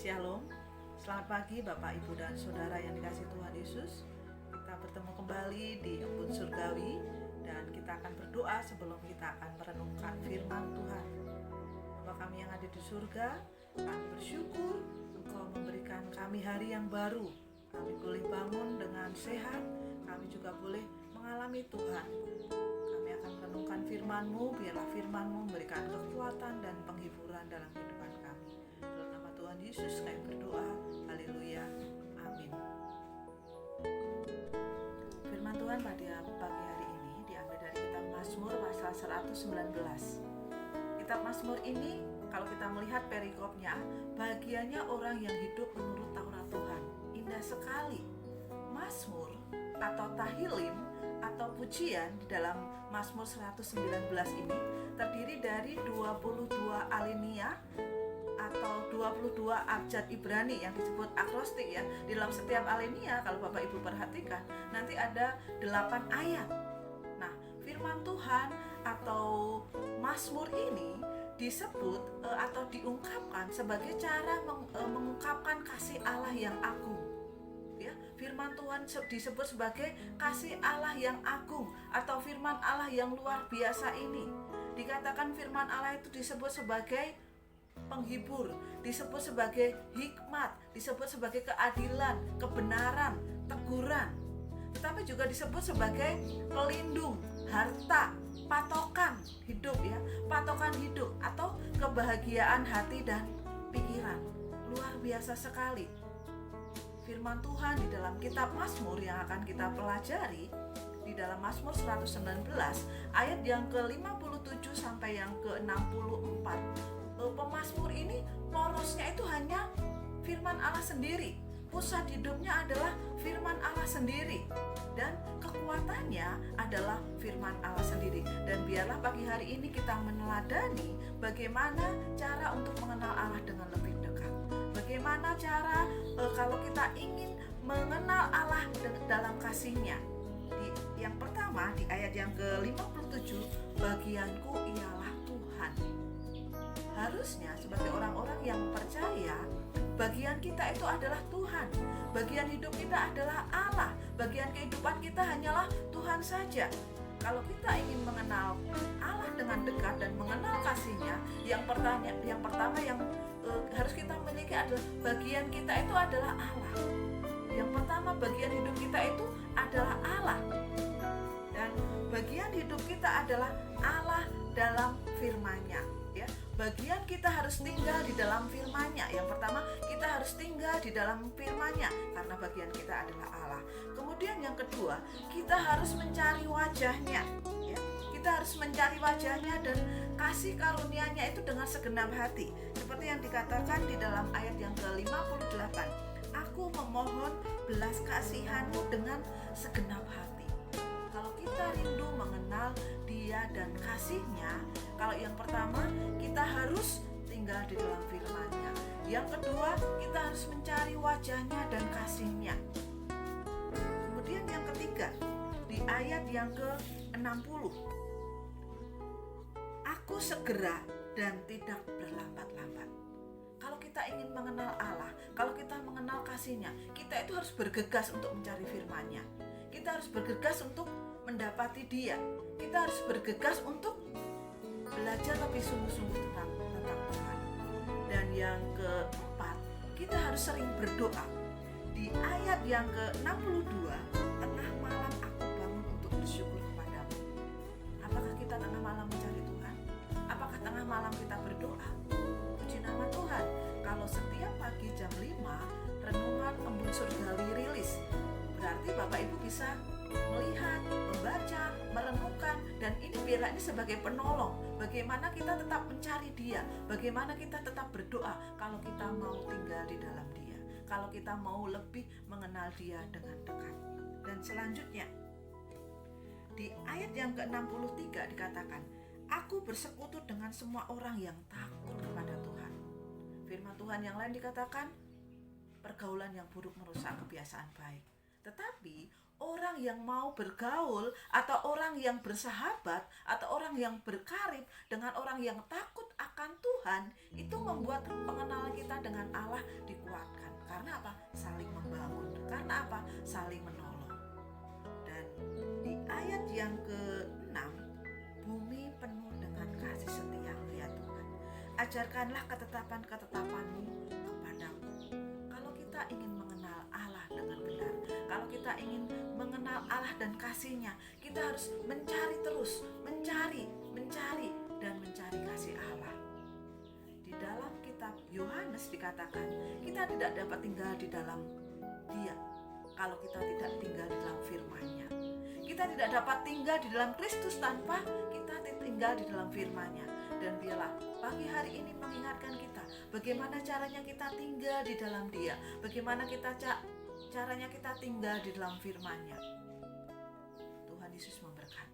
Shalom, selamat pagi Bapak, Ibu, dan Saudara yang dikasihi Tuhan Yesus. Kita bertemu kembali di Embun Surgawi dan kita akan berdoa sebelum kita akan merenungkan firman Tuhan. Bapa kami yang ada di surga, kami bersyukur Engkau memberikan kami hari yang baru. Kami boleh bangun dengan sehat, kami juga boleh mengalami Tuhan. Kami akan merenungkan firman-Mu, biarlah firman-Mu memberikan kekuatan dan penghiburan dalam kehidupan kami. Dalam nama Tuhan Yesus kami berdoa, haleluya, amin. Firman Tuhan pada pagi hari ini diambil dari kitab Mazmur pasal 119. Kitab Mazmur ini kalau kita melihat perikopnya, bagiannya orang yang hidup menurut Taurat Tuhan. Indah sekali. Mazmur atau tahilim atau pujian di dalam Mazmur 119 ini terdiri dari 22 alinea atau 22 abjad Ibrani yang disebut akrostik ya. Di dalam setiap alinea kalau Bapak Ibu perhatikan nanti ada 8 ayat. Nah, firman Tuhan atau Mazmur ini disebut atau diungkapkan sebagai cara mengungkapkan kasih Allah yang agung. Ya, firman Tuhan disebut sebagai kasih Allah yang agung atau firman Allah yang luar biasa ini. Dikatakan firman Allah itu disebut sebagai penghibur, disebut sebagai hikmat, disebut sebagai keadilan, kebenaran, teguran. Tetapi juga disebut sebagai pelindung, harta, patokan hidup ya, patokan hidup atau kebahagiaan hati dan pikiran. Luar biasa sekali. Firman Tuhan di dalam kitab Mazmur yang akan kita pelajari di dalam Mazmur 119 ayat yang ke-57 sampai yang ke-64. Pemazmur ini porosnya itu hanya firman Allah sendiri. Pusat hidupnya adalah firman Allah sendiri dan kekuatannya adalah firman Allah sendiri. Dan biarlah pagi hari ini kita meneladani bagaimana cara untuk mengenal Allah dengan lebih dekat. Bagaimana cara kalau kita ingin mengenal Allah dalam kasih-Nya. Yang pertama di ayat yang ke-57, bagianku ialah Tuhan. Harusnya sebagai orang-orang yang percaya, bagian kita itu adalah Tuhan. Bagian hidup kita adalah Allah. Bagian kehidupan kita hanyalah Tuhan saja. Kalau kita ingin mengenal Allah dengan dekat dan mengenal kasih-Nya, yang pertama yang harus kita miliki adalah bagian kita itu adalah Allah. Yang pertama bagian hidup kita itu adalah Allah. Dan bagian hidup kita adalah Allah dalam firman-Nya. Ya, bagian kita harus tinggal di dalam firman-Nya. Yang pertama, kita harus tinggal di dalam firman-Nya karena bagian kita adalah Allah. Kemudian yang kedua, kita harus mencari wajah-Nya. Ya, kita harus mencari wajah-Nya dan kasih karunia-Nya itu dengan segenap hati. Seperti yang dikatakan di dalam ayat yang ke-58. Aku memohon belas kasihan-Mu dengan segenap hati. Kalau kita rindu mengenal Dia dan kasih-Nya, kalau yang pertama kita harus tinggal di dalam firman-Nya. Yang kedua kita harus mencari wajah-Nya dan kasih-Nya. Kemudian yang ketiga di ayat yang ke-60, aku segera dan tidak berlambat-lambat. Kalau kita ingin mengenal Allah, kalau kita mengenal kasih-Nya, kita itu harus bergegas untuk mencari firman-Nya. Kita harus bergegas untuk mendapati Dia. Kita harus bergegas untuk belajar lebih sungguh-sungguh tentang Tuhan. Dan yang keempat, kita harus sering berdoa. Di ayat yang ke-62, tengah malam aku bangun untuk bersyukur kepadamu. Apakah kita tengah malam mencari Tuhan? Apakah tengah malam kita berdoa? Puji nama Tuhan. Kalau setiap pagi jam 5 renungan Embun Surgawi rilis, berarti Bapak Ibu bisa melihat, membaca, merenungkan, dan ini biarlah ini sebagai penolong bagaimana kita tetap mencari Dia, bagaimana kita tetap berdoa kalau kita mau tinggal di dalam Dia, kalau kita mau lebih mengenal Dia dengan dekat. Dan selanjutnya di ayat yang ke-63 dikatakan, aku bersekutu dengan semua orang yang takut kepada Tuhan. Firman Tuhan yang lain dikatakan, pergaulan yang buruk merusak kebiasaan baik. Tetapi orang yang mau bergaul atau orang yang bersahabat atau orang yang berkarib dengan orang yang takut akan ketetapan Tuhan itu membuat pengenalan kita dengan Allah dikuatkan. Karena apa? Saling membangun. Karena apa? Saling menolong. Dan di ayat yang ke-6, bumi penuh dengan kasih setiamu ya Tuhan. Ajarkanlah ketetapan-ketetapan-Mu kepadaku. Kalau kita ingin mengenal Allah dengan benar, kalau kita ingin mengenal Allah dan kasih-Nya, kita harus mencari terus, mencari dan mencari kasih Allah. Di dalam kitab Yohanes dikatakan, kita tidak dapat tinggal di dalam Dia kalau kita tidak tinggal di dalam firman-Nya. Kita tidak dapat tinggal di dalam Kristus tanpa kita tinggal di dalam firman-Nya. Dan biarlah pagi hari ini mengingatkan kita bagaimana caranya kita tinggal di dalam Dia, bagaimana caranya kita tinggal di dalam firman-Nya. Tuhan Yesus memberkati.